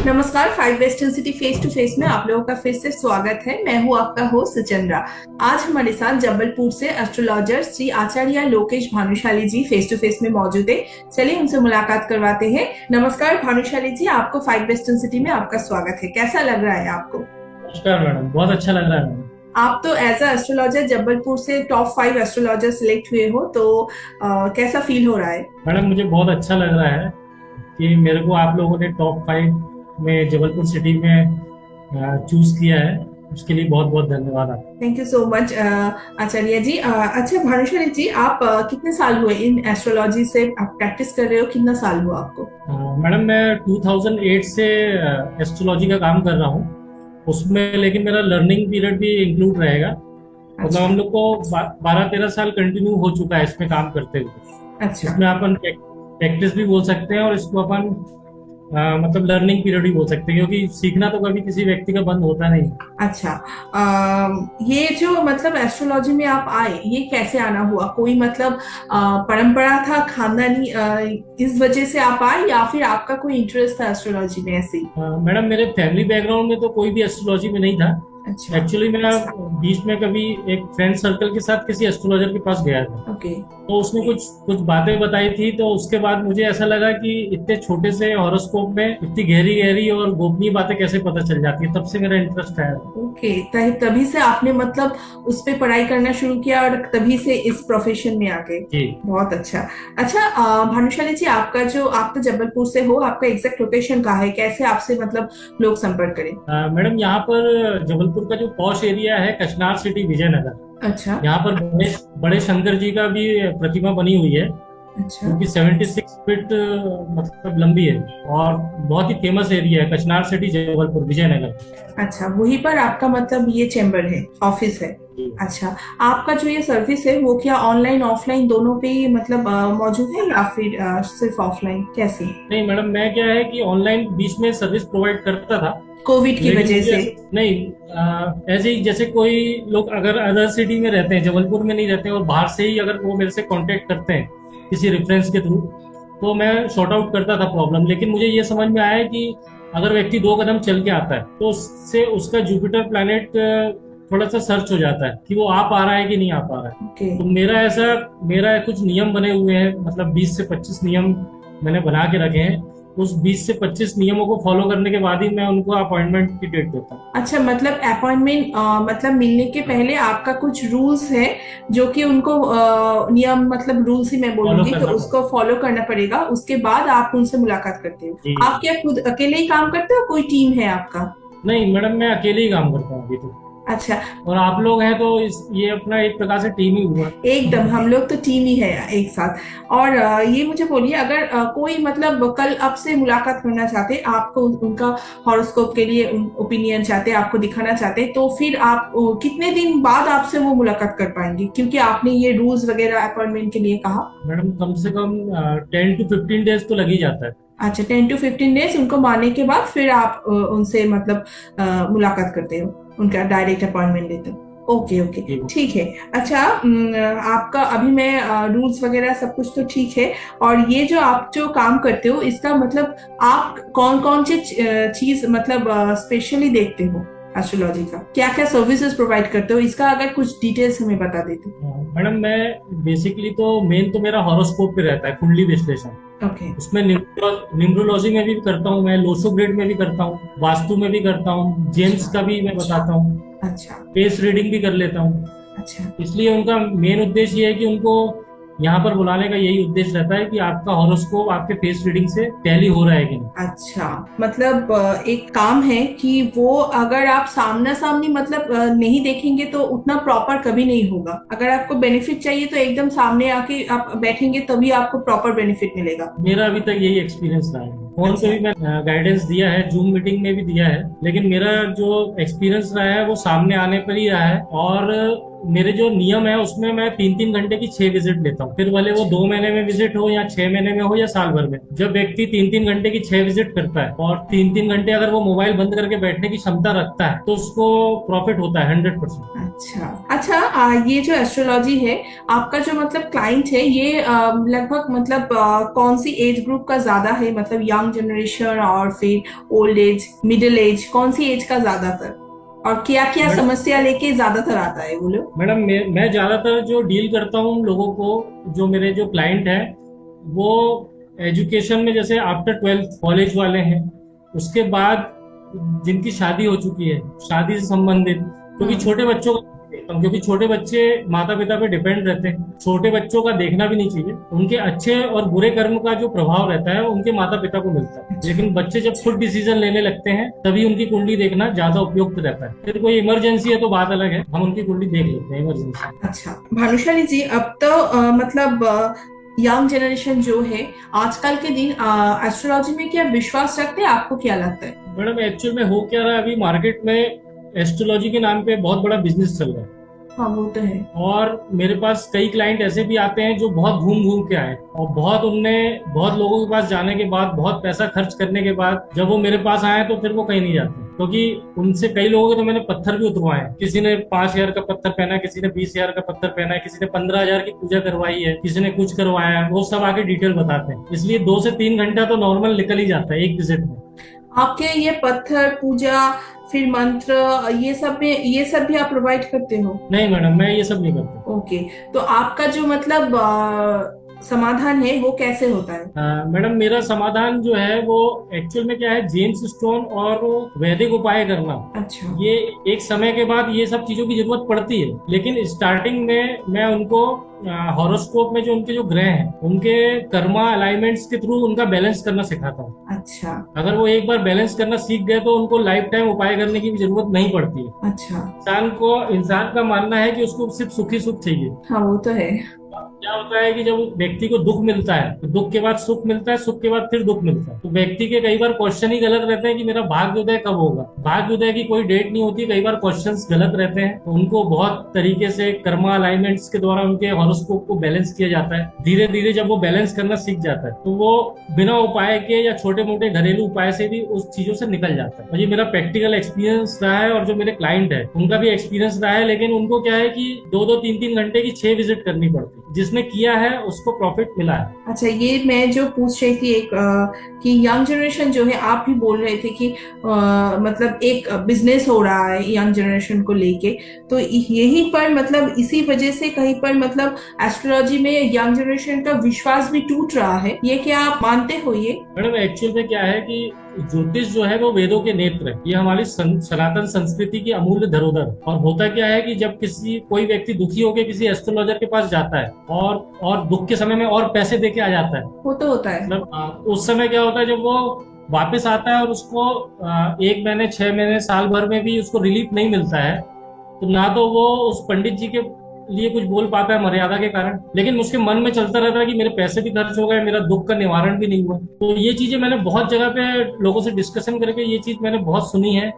नमस्कार। Five western city face to face में आप लोगों का फिर से स्वागत है। मैं हूं आपका होस्ट सुचंद्रा। आज हमारे साथ जबलपुर से astrologer Shri Acharya Lokesh Bhanushali ji face to face में मौजूद है। चलिए उनसे मुलाकात करवाते हैं। नमस्कार भानुशाली जी, आपको फाइव वेस्टर्न सिटी में आपका स्वागत है। कैसा लग रहा है आपको? नमस्कार मैडम, बहुत अच्छा लग रहा है मैडम। आप तो एज अ एस्ट्रोलॉजर जबलपुर से टॉप 5 एस्ट्रोलॉजर सिलेक्ट हुए हो, तो कैसा फील हो रहा है? मैडम मुझे बहुत अच्छा लग रहा है कि मेरे को आप लोगों ने टॉप 5 में जबलपुर सिटी में चूज किया है। उसके लिए बहुत बहुत धन्यवाद आप। थैंक यू सो मच आचार्य जी। अच्छा भानुशाली जी, आप कितने साल हुए इन एस्ट्रोलॉजी से आप प्रैक्टिस कर रहे हो? कितना साल हुआ आपको? मैडम मैं 2008 से एस्ट्रोलॉजी का काम कर रहा हूँ उसमें, लेकिन मेरा लर्निंग पीरियड भी इंक्लूड रहेगा। मतलब अच्छा। हम लोग को 12-13 साल कंटिन्यू हो चुका है इसमें काम करते हुए। अच्छा। इसमें अपन प्रैक्टिस भी बोल सकते हैं और इसको अपन मतलब लर्निंग पीरियड भी बोल सकते हैं, क्योंकि सीखना तो कभी किसी व्यक्ति का बंद होता नहीं। अच्छा। ये जो मतलब एस्ट्रोलॉजी में आप आए, ये कैसे आना हुआ? कोई मतलब परंपरा था, खानदानी, इस वजह से आप आए या फिर आपका कोई इंटरेस्ट था एस्ट्रोलॉजी में ऐसे ही? मैडम मेरे फैमिली बैकग्राउंड में तो कोई भी एस्ट्रोलॉजी में नहीं था। अच्छा। एक्चुअली मैं बीच में कभी एक फ्रेंड सर्कल के साथ किसी एस्ट्रोलॉजर के पास गया था, ओके। तो उसने कुछ कुछ बातें बताई थी। तो उसके बाद मुझे ऐसा लगा कि इतने छोटे से हॉरोस्कोप में इतनी गहरी गहरी और गोपनीय बातें कैसे पता चल जाती है, तब से मेरा इंटरेस्ट है। ओके, तभी से आपने मतलब उस पे पढ़ाई करना शुरू किया और तभी से इस प्रोफेशन में आ गए। जी बहुत अच्छा। अच्छा भानुशाली जी, आपका जो आप तो जबलपुर से हो, आपका एग्जैक्ट लोकेशन कहाँ है? कैसे आपसे मतलब लोग संपर्क करें? मैडम यहाँ पर जबलपुर का जो पॉश एरिया है, कचनार सिटी, विजयनगर। अच्छा। यहाँ पर बड़े बड़े शंकर जी का भी प्रतिमा बनी हुई है, अच्छा। जो कि 76 फीट मतलब लंबी है। और बहुत ही फेमस एरिया है कचनार सिटी, जबलपुर, विजयनगर। अच्छा, वहीं पर आपका मतलब ये चैम्बर है, ऑफिस है? जी। अच्छा। आपका जो ये सर्विस है वो क्या ऑनलाइन ऑफलाइन दोनों पे ही मतलब मौजूद है या फिर सिर्फ ऑफलाइन, कैसे? नहीं मैडम, मैं क्या है कि ऑनलाइन बीच में सर्विस प्रोवाइड करता था, कोविड की लेकिन वजह मुझे से? नहीं, ऐसे ही जैसे कोई लोग अगर अदर सिटी में रहते हैं, जबलपुर में नहीं रहते हैं, और बाहर से ही अगर वो मेरे से कांटेक्ट करते हैं किसी रेफरेंस के थ्रू, तो मैं सॉर्ट आउट करता था प्रॉब्लम। लेकिन मुझे ये समझ में आया कि अगर व्यक्ति 2 कदम चल के आता है तो उससे उसका जुपिटर प्लैनेट थोड़ा सा सर्च हो जाता है कि वो आ पा रहा है कि नहीं आ पा रहा है। ओके। तो मेरा कुछ नियम बने हुए हैं, मतलब 20 से 25 नियम मैंने बना के रखे हैं। उस 20 से 25 नियमों को फॉलो करने के बाद ही मैं उनको अपॉइंटमेंट की डेट देता हूँ। अच्छा, मतलब अपॉइंटमेंट मतलब मिलने के पहले आपका कुछ रूल्स है जो कि उनको नियम मतलब रूल्स ही मैं फॉलो बोलूंगी कि करना उसको पड़ता फॉलो करना पड़ेगा, उसके बाद आप उनसे मुलाकात करते हो। है। आप जी। क्या खुद अकेले ही काम करते हो, कोई टीम है आपका? नहीं मैडम, मैं अकेले ही काम करता हूँ अभी तो। अच्छा। और आप लोग हैं तो ये अपना एक प्रकार से टीम ही हुआ। एकदम, हम लोग तो टीम ही है एक साथ। और ये मुझे बोलिए, अगर कोई मतलब कल आपसे मुलाकात करना चाहते, आपको उनका हॉरोस्कोप के लिए ओपिनियन चाहते, आपको दिखाना चाहते, तो फिर आप कितने दिन बाद आपसे वो मुलाकात कर पाएंगे, क्योंकि आपने ये रूल्स वगैरह अपॉइंटमेंट के लिए कहा? मैडम कम से कम 10 to 15 डेज तो लग ही जाता है। अच्छा, 10 to 15 डेज उनको मानने के बाद फिर आप उनसे मतलब मुलाकात करते हो, उनका डायरेक्ट अपॉइंटमेंट लेते हो? Okay okay. जी। ठीक है। अच्छा, आपका अभी मैं रूल्स वगैरह सब कुछ तो ठीक है। और ये जो आप जो काम करते हो, इसका मतलब आप कौन कौन सी चीज मतलब स्पेशली देखते हो? एस्ट्रोलॉजी का क्या क्या सर्विसेज प्रोवाइड करते हो, इसका अगर कुछ डिटेल्स हमें बता देते? मैडम मैं बेसिकली तो मेन तो मेरा हॉरोस्कोप पे रहता है, कुंडली विश्लेषण। ओके। उसमें न्यूमरोलॉजी में भी करता हूँ, मैं लोसो ग्रेड में भी करता हूँ, वास्तु में भी करता हूँ, जेम्स अच्छा। का भी मैं बताता हूँ, अच्छा। फेस रीडिंग भी कर लेता हूँ। अच्छा। इसलिए उनका मेन उद्देश्य ये है कि उनको यहाँ पर बुलाने का यही उद्देश्य रहता है कि आपका हॉरोस्कोप आपके फेस रीडिंग से टैली हो रहा है कि नहीं। अच्छा, मतलब एक काम है कि वो अगर आप सामना सामनी मतलब नहीं देखेंगे तो उतना प्रॉपर कभी नहीं होगा। अगर आपको बेनिफिट चाहिए तो एकदम सामने आके आप बैठेंगे तभी आपको प्रॉपर बेनिफिट मिलेगा। मेरा अभी तक यही एक्सपीरियंस रहा है। फोन पे अच्छा। भी मैं गाइडेंस दिया है, जूम मीटिंग में भी दिया है, लेकिन मेरा जो एक्सपीरियंस रहा है वो सामने आने पर ही रहा है। और मेरे जो नियम है उसमें मैं 3-3 घंटे की 6 विजिट लेता हूँ, फिर भले वो 2 महीने में विजिट हो या 6 महीने में हो या साल भर में। जब व्यक्ति 3-3 घंटे की 6 विजिट करता है और 3-3 घंटे अगर वो मोबाइल बंद करके बैठने की क्षमता रखता है तो उसको प्रॉफिट होता है 100%। अच्छा अच्छा, ये जो एस्ट्रोलॉजी है, आपका जो मतलब क्लाइंट है, ये लगभग मतलब कौन सी एज ग्रुप का ज्यादा है, मतलब यंग जनरेशन और फिर ओल्ड एज, मिडिल एज, कौन सी एज का ज्यादातर, और क्या क्या मैडम समस्या लेके ज्यादातर आता है वो लोग? मैडम मैं ज्यादातर जो डील करता हूँ लोगों को, जो मेरे जो क्लाइंट हैं वो एजुकेशन में, जैसे आफ्टर 12th कॉलेज वाले हैं, उसके बाद जिनकी शादी हो चुकी है, शादी से संबंधित, क्योंकि हम्म। छोटे बच्चों का देखता हूँ, क्योंकि छोटे बच्चे माता पिता पे डिपेंड रहते हैं। छोटे बच्चों का देखना भी नहीं चाहिए, उनके अच्छे और बुरे कर्म का जो प्रभाव रहता है उनके माता पिता को मिलता है, अच्छा लेकिन बच्चे जब खुद डिसीजन लेने लगते हैं तभी उनकी कुंडली देखना ज्यादा उपयुक्त रहता है। फिर कोई इमरजेंसी है तो बात अलग है, हम उनकी कुंडली देख लेते हैं इमरजेंसी। अच्छा। भानुशाली जी, अब तो मतलब यंग जनरेशन जो है आजकल के दिन एस्ट्रोलॉजी में क्या विश्वास रखते हैं, आपको क्या लगता है? मैडम एक्चुअल में हो क्या रहा है, अभी मार्केट में एस्ट्रोलॉजी के नाम पे बहुत बड़ा बिजनेस चल रहा है। हाँ वो तो है। और मेरे पास कई क्लाइंट ऐसे भी आते हैं जो बहुत घूम घूम के आए, और बहुत उनने बहुत लोगों के पास जाने के बाद, बहुत पैसा खर्च करने के बाद जब वो मेरे पास आए तो फिर वो कहीं नहीं जाते, क्योंकि उनसे कई लोगों के तो मैंने पत्थर भी उतरवाए हैं। किसी ने 5,000 का पत्थर पहना है, किसी ने 20,000 का पत्थर पहना है, किसी ने 15,000 की पूजा करवाई है, किसी ने कुछ करवाया है, वो सब आके डिटेल बताते हैं। इसलिए 2 से 3 घंटा तो नॉर्मल निकल ही जाता है एक विजिट में। आपके ये पत्थर पूजा, फिर मंत्र, ये सब भी आप प्रोवाइड करते हो? नहीं मैडम, मैं ये सब नहीं करता। ओके। तो आपका जो मतलब समाधान है वो कैसे होता है? मैडम मेरा समाधान जो है वो एक्चुअल में क्या है, जेम्स स्टोन और वैदिक उपाय करना, अच्छा। ये एक समय के बाद ये सब चीजों की जरूरत पड़ती है, लेकिन स्टार्टिंग में मैं उनको हॉरोस्कोप में जो उनके जो ग्रह हैं उनके कर्मा अलाइनमेंट्स के थ्रू उनका बैलेंस करना सिखाता हूँ। अच्छा अगर वो एक बार बैलेंस करना सीख गए तो उनको लाइफ टाइम उपाय करने की भी जरूरत नहीं पड़ती है। अच्छा। इंसान का मानना है कि उसको सिर्फ सुखी सुख चाहिए। हाँ वो तो है। क्या होता है कि जब व्यक्ति को दुख मिलता है तो दुख के बाद सुख मिलता है, सुख के बाद फिर दुख मिलता है, तो व्यक्ति के कई बार क्वेश्चन ही गलत रहते हैं कि मेरा भाग्योदय कब होगा। भाग्योदय की कोई डेट नहीं होती, कई बार क्वेश्चंस गलत रहते हैं, तो उनको बहुत तरीके से कर्मा अलाइनमेंट्स के द्वारा उनके हॉरोस्कोप को बैलेंस किया जाता है। धीरे धीरे जब वो बैलेंस करना सीख जाता है तो वो बिना उपाय के या छोटे मोटे घरेलू उपाय से भी उस चीजों से निकल जाता है। और ये मेरा प्रैक्टिकल एक्सपीरियंस रहा है, और जो मेरे क्लाइंट है उनका भी एक्सपीरियंस रहा है, लेकिन उनको क्या है कि 2-2 3-3 घंटे की 6 विजिट करनी पड़ती है। जिसने किया है उसको प्रॉफिट मिला है। अच्छा, ये मैं जो पूछ रही थी एक कि यंग जनरेशन जो है, आप भी बोल रहे थे कि मतलब एक बिजनेस हो रहा है यंग जनरेशन को लेके, तो यहीं पर मतलब इसी वजह से कहीं पर मतलब एस्ट्रोलॉजी में यंग जनरेशन का विश्वास भी टूट रहा है, ये क्या आप मानते हो ये? मैडम एक्चुअल में क्या है कि ज्योतिष जो है वो वेदों के नेत्र है, ये हमारी सनातन संस्कृति की अमूल्य धरोहर है। और होता क्या है कि जब कोई व्यक्ति दुखी होकर किसी एस्ट्रोलॉजर के पास जाता है और दुख के समय में और पैसे दे के आ जाता है, वो तो होता है। मतलब उस समय क्या होता है, जब वो वापस आता है और उसको 1 महीने 6 महीने साल भर में भी उसको रिलीफ नहीं मिलता है, तो ना तो वो उस पंडित जी के लिए कुछ बोल पाता है मर्यादा के कारण, लेकिन उसके मन में चलता रहता है कि मेरे पैसे भी खर्च हो गए, मेरा दुख का निवारण भी नहीं हुआ। तो ये चीजें मैंने बहुत जगह पे लोगों से डिस्कशन करके ये चीज मैंने बहुत सुनी है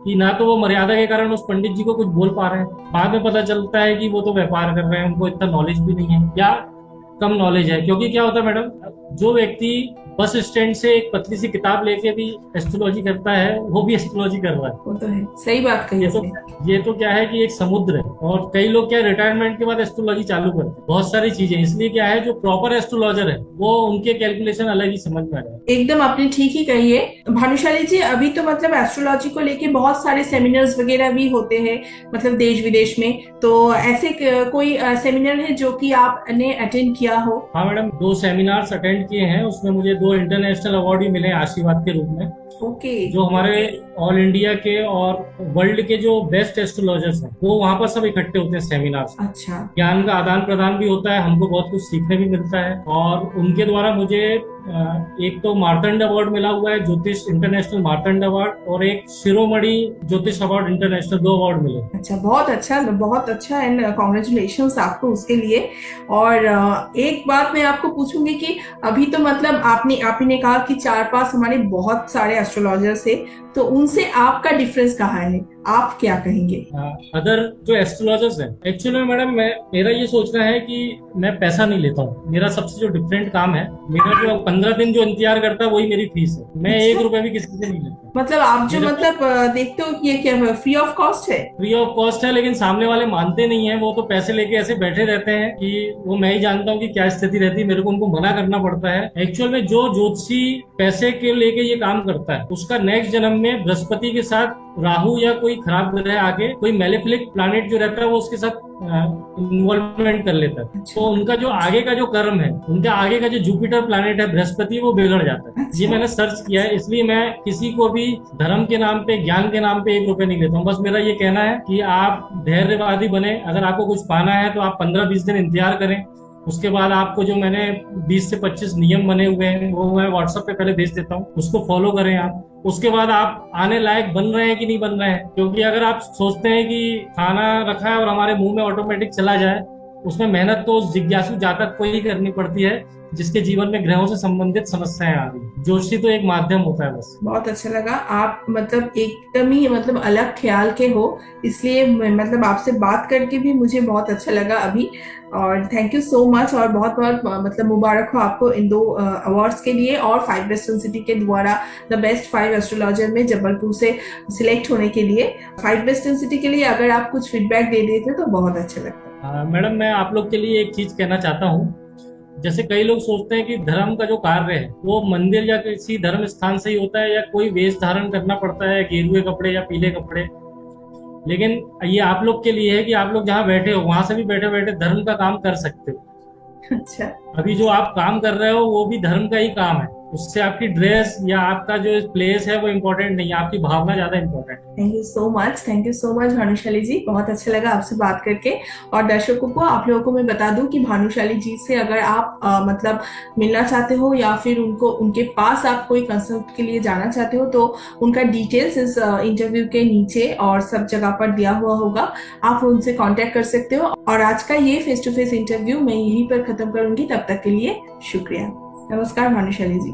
कि ना तो वो मर्यादा के कारण उस पंडित जी को कुछ बोल पा रहे हैं, बाद में पता चलता है कि वो तो व्यापार कर रहे हैं, उनको इतना नॉलेज भी नहीं है या कम नॉलेज है। क्योंकि क्या होता है मैडम, जो व्यक्ति बस स्टैंड से एक पतली सी किताब लेके भी एस्ट्रोलॉजी करता है वो भी एस्ट्रोलॉजी कर रहा है। वो तो है, सही बात कही ये तो क्या है कि एक समुद्र है, और कई लोग क्या रिटायरमेंट के बाद एस्ट्रोलॉजी चालू करते हैं, बहुत सारी चीजें। इसलिए क्या है, जो प्रॉपर एस्ट्रोलॉजर है वो उनके कैलकुलेशन अलग ही समझ में आ रहा है। एकदम आपने ठीक ही कही है। भानुशाली जी, अभी तो मतलब एस्ट्रोलॉजी को लेके बहुत सारे सेमिनार्स वगैरह भी होते हैं, मतलब देश विदेश में, तो ऐसे कोई सेमिनार है जो कि आपने अटेंड किया हो? हाँ मैडम, 2 सेमिनार्स अटेंड किए हैं, उसमें मुझे 2 इंटरनेशनल अवार्ड भी मिले आशीर्वाद के रूप में। ओके। जो हमारे ऑल इंडिया के और वर्ल्ड के जो बेस्ट एस्ट्रोलॉजर्स हैं वो वहाँ पर सब इकट्ठे होते हैं सेमिनार्स। अच्छा। ज्ञान का आदान प्रदान भी होता है, हमको बहुत कुछ सीखने भी मिलता है। और उनके द्वारा मुझे एक तो मार्तंड अवार्ड मिला हुआ है, ज्योतिष इंटरनेशनल मार्तंड अवार्ड, और एक शिरोमणि ज्योतिष अवार्ड इंटरनेशनल, 2 अवार्ड मिले। अच्छा, बहुत अच्छा एंड कॉन्ग्रेचुलेशंस आपको उसके लिए। और एक बात मैं आपको पूछूंगी कि अभी तो मतलब आपने कहा कि 4-5 हमारे बहुत सारे एस्ट्रोलॉजर्स है, तो उनसे आपका डिफरेंस कहाँ है? आप क्या कहेंगे? अदर जो एस्ट्रोलॉजर्स हैं, एक्चुअली में मैडम मेरा ये सोचना है कि मैं पैसा नहीं लेता हूँ। मेरा सबसे जो डिफरेंट काम है, मेरा जो 15 दिन जो इंतजार करता है वही मेरी फीस है। मैं अच्छा, 1 रुपए भी किसी से नहीं लेता। मतलब आप जो मेरे मतलब देखते हो कि ये क्या है, फ्री ऑफ कॉस्ट है? फ्री ऑफ कॉस्ट है, लेकिन सामने वाले मानते नहीं है। वो तो पैसे लेके ऐसे बैठे रहते हैं कि वो मैं ही जानता हूँ कि क्या स्थिति रहती है, मेरे को उनको मना करना पड़ता है। एक्चुअल में जो ज्योतिषी पैसे के लेके ये काम करता है, उसका नेक्स्ट जन्म में बृहस्पति के साथ राहु या कोई खराब ग्रह आके, कोई मेलेफिलिक प्लैनेट जो रहता है वो उसके साथ इन्वॉल्वमेंट कर लेता है। अच्छा। तो उनका जो आगे का जो कर्म है, उनका आगे का जो जुपिटर प्लैनेट है बृहस्पति, वो बिगड़ जाता है। ये अच्छा। मैंने सर्च किया है, इसलिए मैं किसी को भी धर्म के नाम पे, ज्ञान के नाम पे 1 रुपए नहीं लेता हूँ। बस मेरा ये कहना है कि आप धैर्यवादी बने। अगर आपको कुछ पाना है तो आप 15-20 दिन इंतजार करें। उसके बाद आपको जो मैंने 20 से 25 नियम बने हुए हैं वो मैं व्हाट्सएप पे पहले भेज देता हूँ, उसको फॉलो करें आप। उसके बाद आप आने लायक बन रहे हैं कि नहीं बन रहे हैं। क्योंकि अगर आप सोचते हैं कि खाना रखा है और हमारे मुंह में ऑटोमेटिक चला जाए, उसमें मेहनत तो उस जिज्ञासु जातक को ही करनी पड़ती है जिसके जीवन में ग्रहों से संबंधित समस्याएं आ रही हैं। ज्योतिषी तो एक माध्यम होता है बस। बहुत अच्छा लगा, आप मतलब एकदम ही मतलब अलग ख्याल के हो, इसलिए मतलब आपसे बात करके भी मुझे बहुत अच्छा लगा अभी। और थैंक यू सो मच, और बहुत बहुत मतलब मुबारक हो आपको इन 2 अवार्ड्स के लिए, और 5 वेस्टर्न सिटी के द्वारा द बेस्ट 5 एस्ट्रोलॉजर में जबलपुर से सिलेक्ट होने के लिए। 5 वेस्टर्न सिटी के लिए अगर आप कुछ फीडबैक दे देते तो बहुत अच्छा लगता। मैडम, मैं आप लोग के लिए एक चीज कहना चाहता हूँ। जैसे कई लोग सोचते हैं कि धर्म का जो कार्य है वो मंदिर या किसी धर्म स्थान से ही होता है, या कोई वेश धारण करना पड़ता है, गेरुए कपड़े या पीले कपड़े। लेकिन ये आप लोग के लिए है कि आप लोग जहाँ बैठे हो वहां से भी बैठे बैठे धर्म का काम कर सकते हो। अच्छा। अभी जो आप काम कर रहे हो वो भी धर्म का ही काम है। उससे आपकी ड्रेस या आपका जो प्लेस है वो इम्पोर्टेंट नहीं है, आपकी भावना ज्यादा इम्पोर्टेंट है। Thank you so much, thank you so much Bhanushali ji, बहुत अच्छा लगा आपसे बात करके। और दर्शकों को, आप लोगों को मैं बता दूं कि भानुशाली जी से अगर आप मतलब मिलना चाहते हो या फिर उनको उनके पास आप कोई कंसल्ट के लिए जाना चाहते हो तो उनका डिटेल्स इस इंटरव्यू के नीचे और सब जगह पर दिया हुआ होगा, आप उनसे कांटेक्ट कर सकते हो। और आज का ये फेस टू फेस इंटरव्यू मैं यहीं पर खत्म करूंगी, तब तक के लिए शुक्रिया। नमस्कार भानुशाली जी।